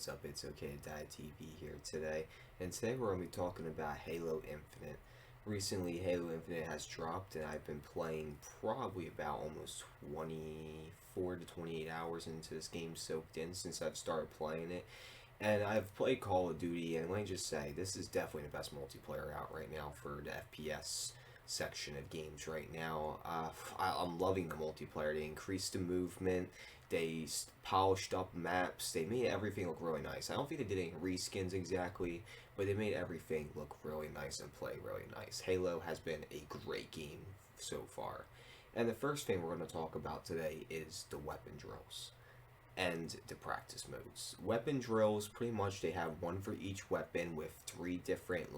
what's up? It's okay to die TV here today, and today we're going to be talking about Halo Infinite. Recently, Halo Infinite has dropped, and I've been playing probably about almost 24 to 28 hours into this game soaked in since I've started playing it. And I've played Call of Duty, and let me just say, this is definitely the best multiplayer out right now for the FPS section of games right now. I'm loving the multiplayer. They increased the movement, they polished up maps, they made everything look really nice. I don't think they did any reskins exactly, but they made everything look really nice and play really nice. Halo has been a great game so far. And the first thing we're going to talk about today is the weapon drills and the practice modes. Weapon drills, pretty much they have one for each weapon with three different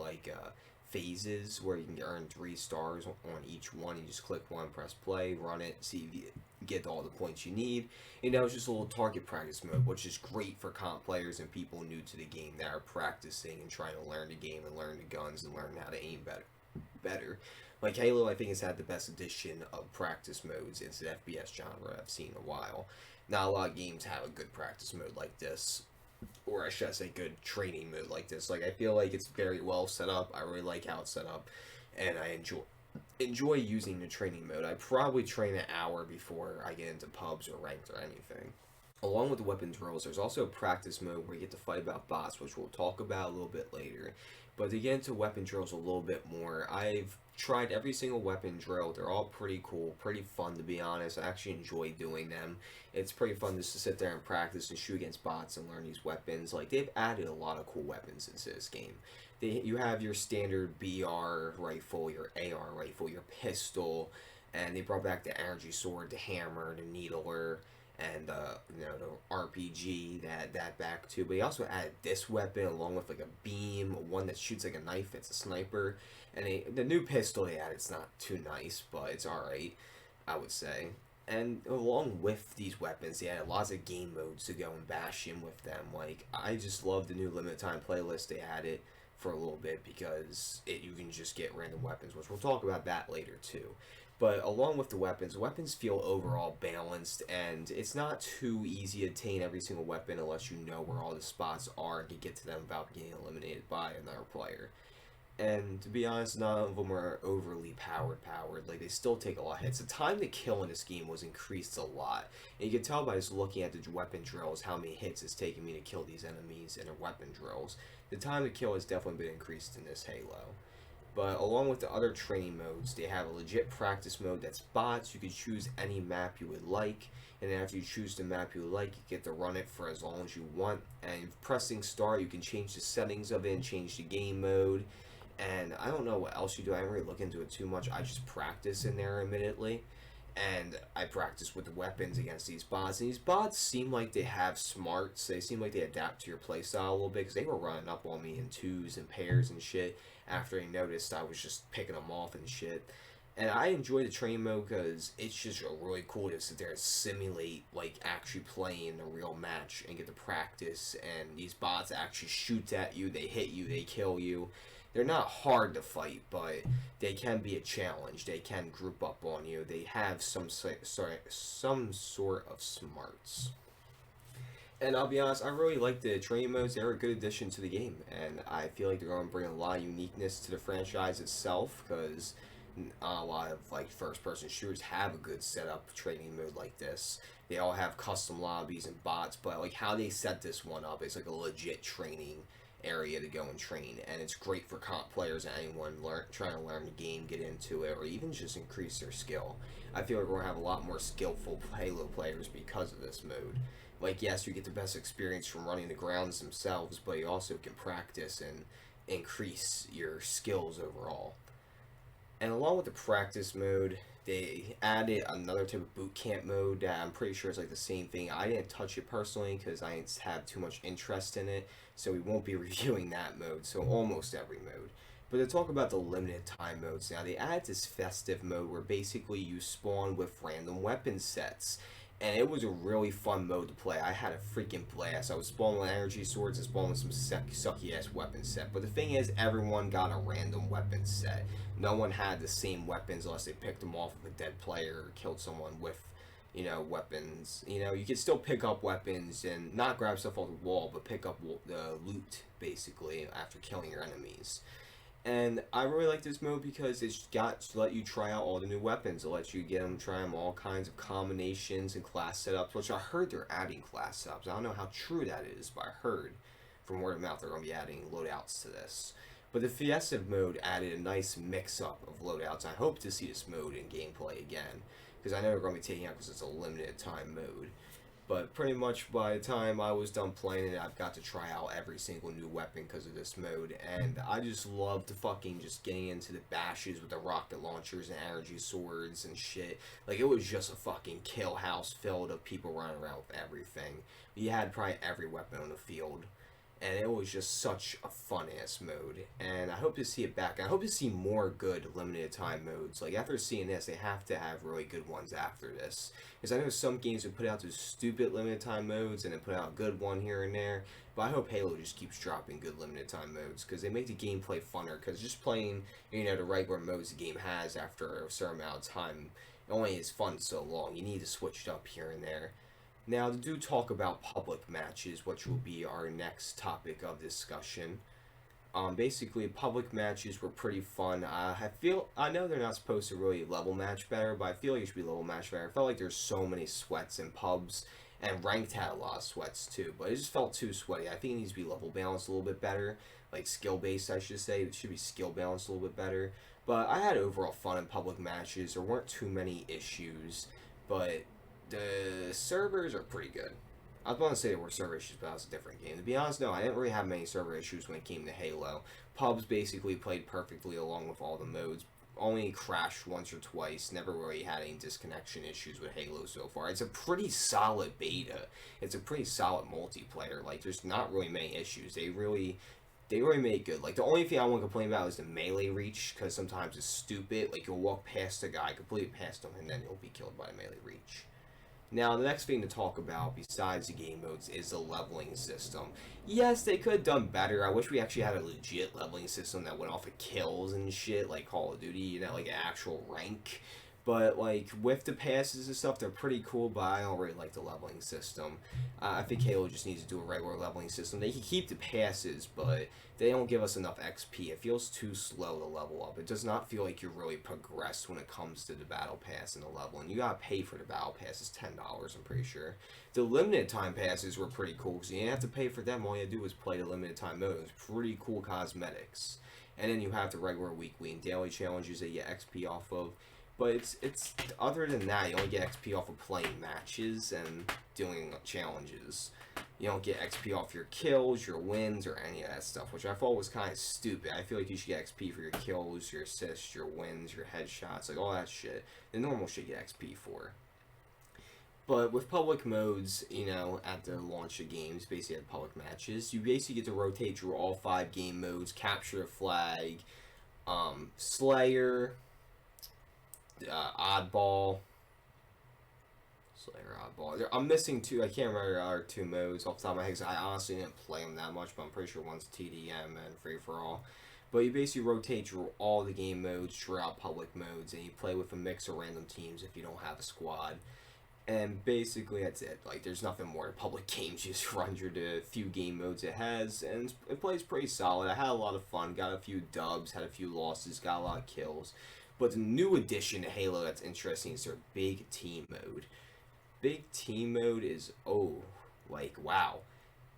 phases where you can earn 3 stars on each one. You just click one, press play, run it, see if you get all the points you need. And now it's just a little target practice mode, which is great for comp players and people new to the game that are practicing and trying to learn the game and learn the guns and learn how to aim better. Like Halo, I think has had the best addition of practice modes into the FPS genre I've seen in a while. Not a lot of games have a good practice mode like this, or I should say good training mode like this. Like, I feel like it's very well set up. I really like how it's set up, and I enjoy using the training mode. I probably train an hour before I get into pubs or ranked or anything. Along with the weapon drills, there's also a practice mode where you get to fight about bots, which we'll talk about a little bit later. But to get into weapon drills a little bit more, I've tried every single weapon drill. They're all pretty cool, pretty fun, to be honest. I actually enjoy doing them. It's pretty fun just to sit there and practice and shoot against bots and learn these weapons. Like, they've added a lot of cool weapons into this game. You have your standard BR rifle, your AR rifle, your pistol, and they brought back the energy sword, the hammer, the needler, and the RPG that back too. But he also added this weapon along with like a beam, one that shoots like a knife. It's a sniper, and the new pistol they added. It's not too nice, but it's all right, I would say. And along with these weapons, they added lots of game modes to go and bash in with them. Like, I just love the new limited time playlist they added for a little bit because you can just get random weapons, which we'll talk about that later too. But along with the weapons feel overall balanced, and it's not too easy to attain every single weapon unless you know where all the spots are and can get to them without getting eliminated by another player. And to be honest, none of them are overly powered. Like, they still take a lot of hits. The time to kill in this game was increased a lot. And you can tell by just looking at the weapon drills how many hits it's taken me to kill these enemies in their weapon drills. The time to kill has definitely been increased in this Halo. But along with the other training modes, they have a legit practice mode that's bots. You can choose any map you would like, and then after you choose the map you would like, you get to run it for as long as you want. And pressing start, you can change the settings of it and change the game mode. And I don't know what else you do. I didn't really look into it too much. I just practice in there admittedly. And I practice with the weapons against these bots. And these bots seem like they have smarts. They seem like they adapt to your playstyle a little bit, because they were running up on me in twos and pairs and shit after they noticed I was just picking them off and shit. And I enjoy the training mode because it's just really cool to sit there and simulate, like, actually playing a real match and get to practice. And these bots actually shoot at you, they hit you, they kill you. They're not hard to fight, but they can be a challenge. They can group up on you. They have some sort of smarts. And I'll be honest, I really like the training modes. They're a good addition to the game, and I feel like they're going to bring a lot of uniqueness to the franchise itself, because a lot of first-person shooters have a good setup training mode like this. They all have custom lobbies and bots, but like how they set this one up is like a legit training area to go and train, and it's great for comp players and anyone trying to learn the game, get into it, or even just increase their skill. I feel like we're going to have a lot more skillful Halo players because of this mode. Like, yes, you get the best experience from running the grounds themselves, but you also can practice and increase your skills overall. And along with the practice mode, they added another type of boot camp mode that I'm pretty sure is like the same thing. I didn't touch it personally because I didn't have too much interest in it, so we won't be reviewing that mode, so almost every mode. But to talk about the limited time modes now, they added this festive mode where basically you spawn with random weapon sets. And it was a really fun mode to play. I had a freaking blast. I was spawning with energy swords and spawning with some sucky ass weapon set. But the thing is, everyone got a random weapon set. No one had the same weapons unless they picked them off of a dead player or killed someone with weapons. You can still pick up weapons and not grab stuff off the wall, but pick up the loot, basically, after killing your enemies. And I really like this mode because it's got to let you try out all the new weapons. It lets you get them, try them all kinds of combinations and class setups, which I heard they're adding class setups. I don't know how true that is, but I heard from word of mouth they're going to be adding loadouts to this. But the Fiesta mode added a nice mix-up of loadouts. I hope to see this mode in gameplay again, because I know they're going to be taking out because it's a limited time mode. But pretty much by the time I was done playing it, I've got to try out every single new weapon because of this mode. And I just love the fucking just getting into the bashes with the rocket launchers and energy swords and shit. Like, it was just a fucking kill house filled of people running around with everything. You had probably every weapon on the field. And it was just such a fun-ass mode. And I hope to see it back. I hope to see more good limited time modes. Like, after seeing this, they have to have really good ones after this. Because I know some games would put out those stupid limited time modes and then put out a good one here and there. But I hope Halo just keeps dropping good limited time modes. Because they make the gameplay funner. Because just playing, the regular modes the game has after a certain amount of time, it only is fun so long. You need to switch it up here and there. Now, to do talk about public matches, which will be our next topic of discussion. Basically, public matches were pretty fun. I know they're not supposed to really level match better, but I feel like it should be level match better. I felt like there's so many sweats in pubs, and ranked had a lot of sweats too, but it just felt too sweaty. I think it needs to be level balanced a little bit better, like skill based, I should say. It should be skill balanced a little bit better. But I had overall fun in public matches. There weren't too many issues, but the servers are pretty good. I was going to say there were server issues, but that was a different game. To be honest, no, I didn't really have many server issues when it came to Halo. Pubs basically played perfectly along with all the modes. Only crashed once or twice. Never really had any disconnection issues with Halo so far. It's a pretty solid beta. It's a pretty solid multiplayer. Like, there's not really many issues. They really made it good. Like, the only thing I want to complain about is the melee reach, because sometimes it's stupid. Like, you'll walk past a guy, completely past him, and then you'll be killed by a melee reach. Now, the next thing to talk about, besides the game modes, is the leveling system. Yes, they could have done better. I wish we actually had a legit leveling system that went off of kills and shit, like Call of Duty, like an actual rank. But, like, with the passes and stuff, they're pretty cool, but I don't really like the leveling system. I think Halo just needs to do a regular leveling system. They can keep the passes, but they don't give us enough XP. It feels too slow to level up. It does not feel like you're really progressed when it comes to the Battle Pass and the leveling. You gotta pay for the Battle Pass. It's $10, I'm pretty sure. The limited time passes were pretty cool, because you didn't have to pay for them. All you had to do was play the limited time mode. It was pretty cool cosmetics. And then you have the regular weekly and daily challenges that you get XP off of. But it's other than that, you only get XP off of playing matches and doing challenges. You don't get XP off your kills, your wins, or any of that stuff, which I thought was kind of stupid. I feel like you should get XP for your kills, your assists, your wins, your headshots, like all that shit. The normal shit you get XP for. But with public modes, at the launch of games, basically at public matches, you basically get to rotate through all 5 game modes, capture the flag, Slayer, oddball. Slayer, oddball. I'm missing 2. I can't remember the other 2 modes off the top of my head because I honestly didn't play them that much, but I'm pretty sure one's TDM and free for all. But you basically rotate through all the game modes throughout public modes, and you play with a mix of random teams if you don't have a squad. And basically that's it. Like, there's nothing more to public games. Just run through the few game modes it has, and it plays pretty solid. I had a lot of fun, got a few dubs, had a few losses, got a lot of kills. But the new addition to Halo that's interesting is their Big Team mode. Big Team mode is, wow.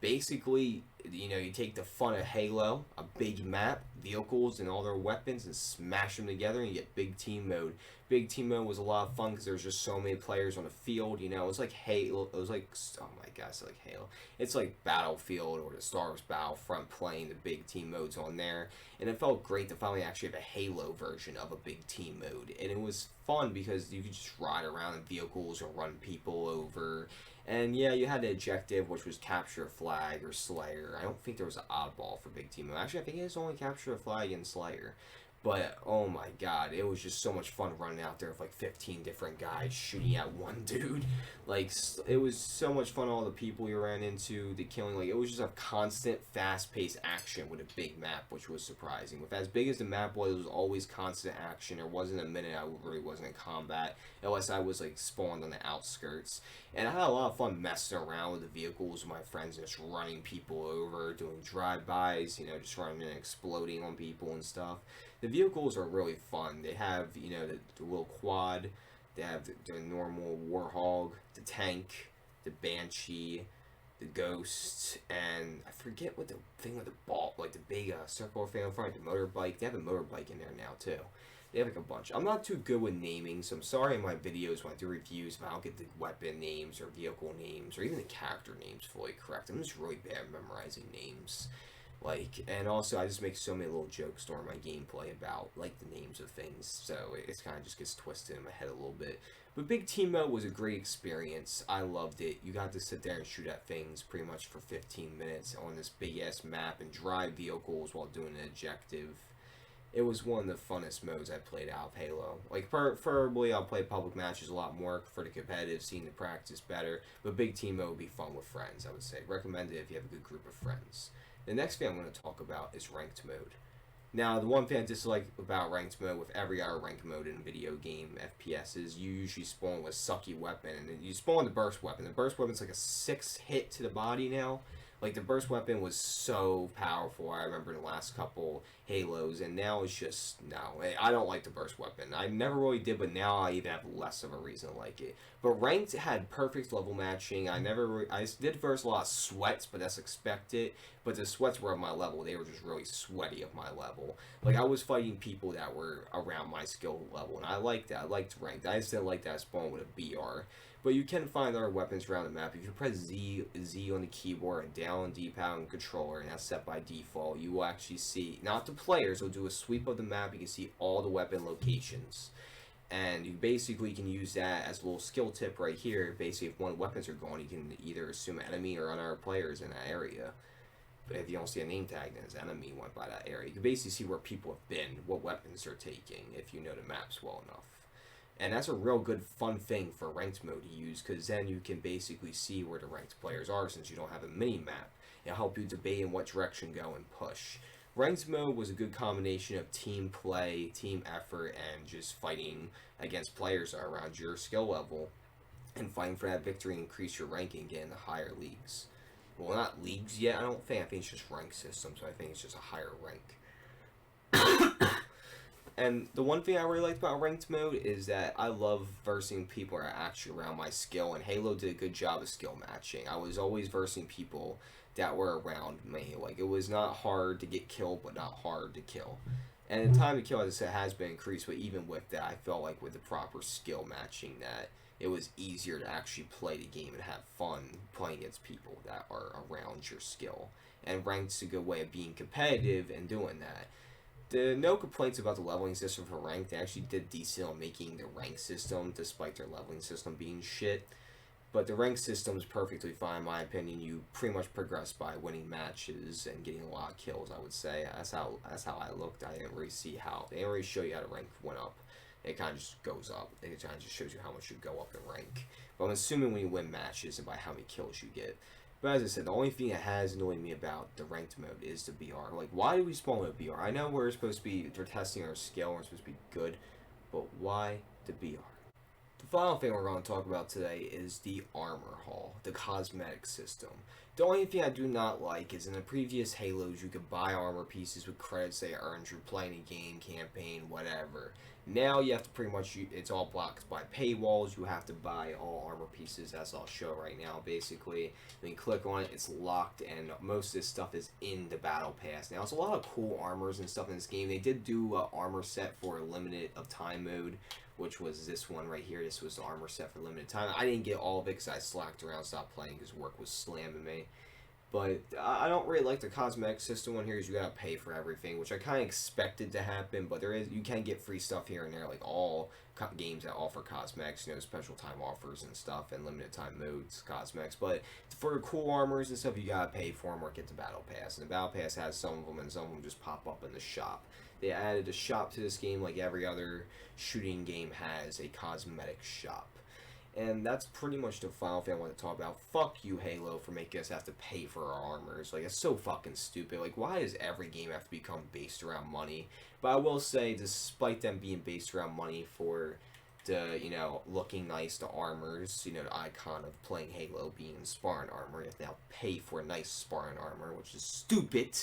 Basically, you take the fun of Halo, a big map, vehicles, and all their weapons, and smash them together, and you get Big Team mode. Big Team mode was a lot of fun because there's just so many players on the field. It was like Halo. It was like, oh my god, it's like Halo. It's like Battlefield or the Star Wars Battlefront, playing the Big Team modes on there. And it felt great to finally actually have a Halo version of a Big Team mode. And it was fun because you could just ride around in vehicles or run people over. And yeah, you had the objective, which was capture a flag or Slayer. I don't think there was an oddball for Big Team mode. Actually, I think it's only capture a flag and Slayer. But oh my god, it was just so much fun running out there with like 15 different guys shooting at one dude. Like it was so much fun. All the people you ran into, the killing, like it was just a constant, fast-paced action with a big map, which was surprising. With as big as the map was, it was always constant action. There wasn't a minute I really wasn't in combat, unless I was like spawned on the outskirts. And I had a lot of fun messing around with the vehicles with my friends, just running people over, doing drive-bys, you know, just running and exploding on people and stuff. The vehicles are really fun. They have, you know, the little quad, they have the normal Warhog, the tank, the Banshee, the Ghost, and I forget what the thing with the ball, like the big circle fan in front, the motorbike. They have a motorbike in there now too. They have like a bunch. I'm not too good with naming, so I'm sorry in my videos when I do reviews if I don't get the weapon names or vehicle names or even the character names fully correct. I'm just really bad at memorizing names. Like, and also I just make so many little jokes during my gameplay about like the names of things, so it's kind of just gets twisted in my head a little bit. But Big Team Mode was a great experience. I loved it. You got to sit there and shoot at things pretty much for 15 minutes on this big ass map and drive vehicles while doing an objective. It was one of the funnest modes I played out of Halo. Like, preferably I'll play public matches a lot more for the competitive scene to practice better, but Big Team Mode would be fun with friends, I would say. Recommend it if you have a good group of friends. The next thing I'm going to talk about is ranked mode. Now, the one thing I dislike about ranked mode with every other ranked mode in video game FPS is you usually spawn with sucky weapon, and you spawn the burst weapon. The burst weapon's like a 6 hit to the body now. Like, the burst weapon was so powerful, I remember in the last couple Halos, and now it's just, no, I don't like the burst weapon. I never really did, but now I even have less of a reason to like it. But ranked had perfect level matching. I did verse a lot of sweats, but that's expected. But the sweats were of my level. They were just really sweaty of my level. Like, I was fighting people that were around my skill level, and I liked that. I liked ranked. I just didn't like that spawn with a BR. But you can find other weapons around the map. If you press Z on the keyboard and down on D-pad on the controller, and that's set by default, you will actually see, not the players, will do a sweep of the map. You can see all the weapon locations. And you basically can use that as a little skill tip right here. Basically, if one weapons are gone, you can either assume enemy or other players in that area. But if you don't see a name tag, then it's enemy went by that area. You can basically see where people have been, what weapons they're taking, if you know the maps well enough. And that's a real good fun thing for ranked mode to use, because then you can basically see where the ranked players are since you don't have a mini-map. It'll help you debate in what direction go and push. Ranked mode was a good combination of team play, team effort, and just fighting against players that are around your skill level. And fighting for that victory and increase your ranking, get in the higher leagues. Well, not leagues yet, I don't think. I think it's just rank system, so I think it's just a higher rank. And the one thing I really liked about ranked mode is that I love versing people that are actually around my skill, and Halo did a good job of skill matching. I was always versing people that were around me. Like, it was not hard to get killed, but not hard to kill. And the time to kill, as I said, has been increased, but even with that, I felt like with the proper skill matching that it was easier to actually play the game and have fun playing against people that are around your skill. And ranked's a good way of being competitive and doing that. No complaints about the leveling system for ranked. They actually did decent on making the rank system, despite their leveling system being shit. But the rank system is perfectly fine, in my opinion. You pretty much progress by winning matches and getting a lot of kills, I would say. That's how I looked. I didn't really see how. They didn't really show you how the rank went up. It kind of just goes up. It kind of just shows you how much you go up in rank. But I'm assuming when you win matches and by how many kills you get. But as I said, the only thing that has annoyed me about the ranked mode is the BR. Like, why do we spawn with a BR? I know we're supposed to be, they're testing our skill, we're supposed to be good, but why the BR? The final thing we're going to talk about today is the armor haul, the cosmetic system. The only thing I do not like is in the previous Halos you could buy armor pieces with credits they earned through playing a game, campaign, whatever. Now you have to pretty much, it's all blocked by paywalls. You have to buy all armor pieces, as I'll show right now basically. Then you click on it, it's locked, and most of this stuff is in the battle pass. Now, it's a lot of cool armors and stuff in this game. They did do an armor set for a limited of time mode, which was this one right here. This was the armor set for limited time. I didn't get all of it because I slacked around, stopped playing because work was slamming me. But I don't really like the cosmetic system on here, is you gotta pay for everything, which I kind of expected to happen. But you can get free stuff here and there, like all games that offer cosmetics, special time offers and stuff, and limited time modes, cosmetics. But for cool armors and stuff, you gotta pay for them or get the battle pass. And the battle pass has some of them, and some of them just pop up in the shop. They added a shop to this game, like every other shooting game has a cosmetic shop. And that's pretty much the final thing I want to talk about. Fuck you, Halo, for making us have to pay for our armors. Like, it's so fucking stupid. Like, why does every game have to become based around money? But I will say, despite them being based around money for the, looking nice, the armors, the icon of playing Halo being Spartan armor, you have to now pay for a nice Spartan armor, which is stupid.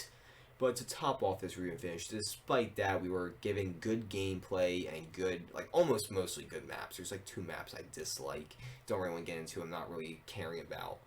But to top off this review and finish, despite that, we were given good gameplay and good, like, almost mostly good maps. There's, like, 2 maps I dislike. Don't really want to get into. I'm not really caring about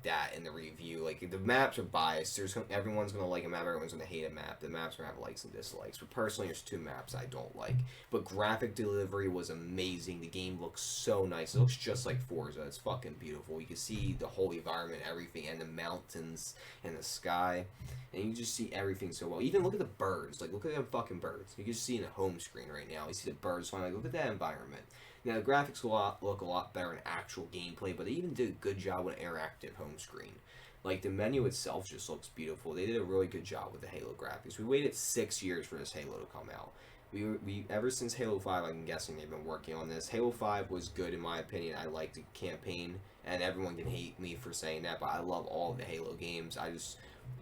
that in the review. Like, the maps are biased. Everyone's going to like a map, everyone's going to hate a map. The maps are going to have likes and dislikes. But personally, there's 2 maps I don't like. But graphic delivery was amazing. The game looks so nice. It looks just like Forza. It's fucking beautiful. You can see the whole environment, everything, and the mountains and the sky. And you just see everything so well. Even look at the birds. Like, look at them fucking birds. You can just see in the home screen right now. You see the birds flying. Like, look at that environment. Now, the graphics look a lot better in actual gameplay, but they even did a good job with interactive home screen. Like, the menu itself just looks beautiful. They did a really good job with the Halo graphics. We waited 6 years for this Halo to come out. We ever since Halo 5, I'm guessing they've been working on this. Halo 5 was good in my opinion. I liked the campaign, and everyone can hate me for saying that, but I love all of the Halo games.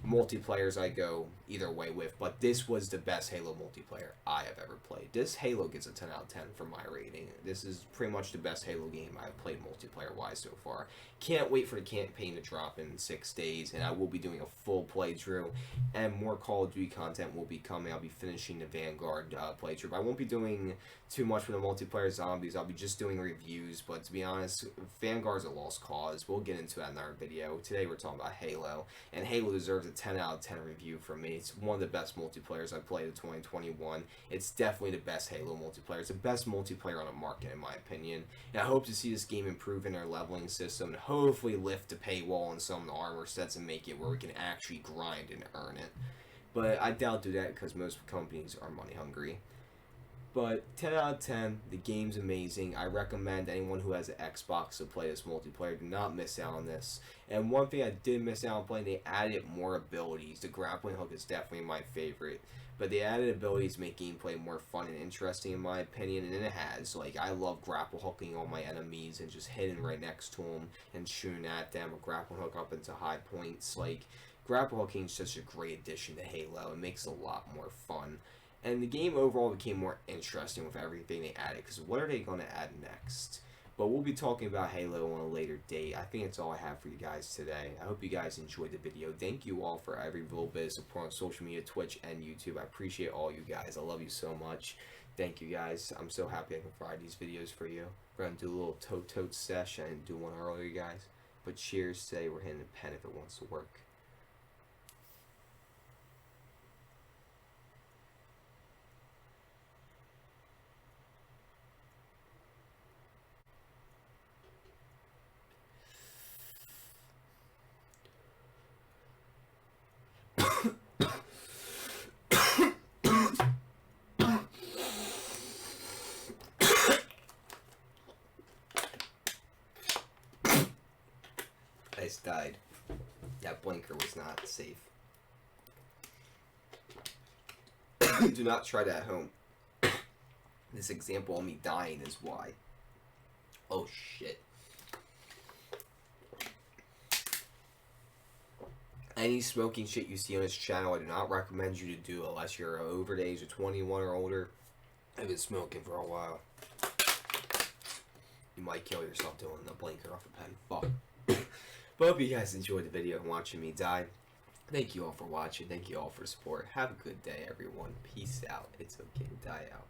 Multiplayers I go either way with, but this was the best Halo multiplayer I have ever played. This Halo gets a 10 out of 10 for my rating. This is pretty much the best Halo game I've played multiplayer wise so far. Can't wait for the campaign to drop in 6 days, and I will be doing a full playthrough, and more Call of Duty content will be coming. I'll be finishing the Vanguard playthrough. I won't be doing too much for the multiplayer zombies. I'll be just doing reviews, but to be honest, Vanguard's a lost cause. We'll get into that in our video. Today we're talking about Halo, and Halo deserves a 10 out of 10 review from me. It's one of the best multiplayers I've played in 2021. It's definitely the best Halo multiplayer. It's the best multiplayer on the market in my opinion. And I hope to see this game improve in their leveling system and hopefully lift the paywall on some of the armor sets and make it where we can actually grind and earn it. But I doubt do that because most companies are money hungry. But 10 out of 10, the game's amazing. I recommend anyone who has an Xbox to play this multiplayer. Do not miss out on this. And one thing I did miss out on playing, they added more abilities. The grappling hook is definitely my favorite. But they added abilities to make gameplay more fun and interesting in my opinion, and it has. Like, I love grapple hooking all my enemies and just hitting right next to them and shooting at them or grapple hook up into high points. Like, grapple hooking is such a great addition to Halo. It makes it a lot more fun. And the game overall became more interesting with everything they added, because what are they going to add next? But we'll be talking about Halo on a later date. I think that's all I have for you guys today. I hope you guys enjoyed the video. Thank you all for every little bit of support on social media, Twitch, and YouTube. I appreciate all you guys. I love you so much. Thank you guys. I'm so happy I can provide these videos for you. We're going to do a little tote sesh. I didn't do one earlier, guys. But cheers today. We're hitting the pen if it wants to work. I just died. That blinker was not safe. Do not try that at home. This example of me dying is why. Oh shit. Any smoking shit you see on this channel, I do not recommend you to do unless you're over the age of 21 or older. I've been smoking for a while. You might kill yourself doing the blinker off a pen. Fuck. But I hope you guys enjoyed the video and watching me die. Thank you all for watching. Thank you all for support. Have a good day, everyone. Peace out. It's okay to die out.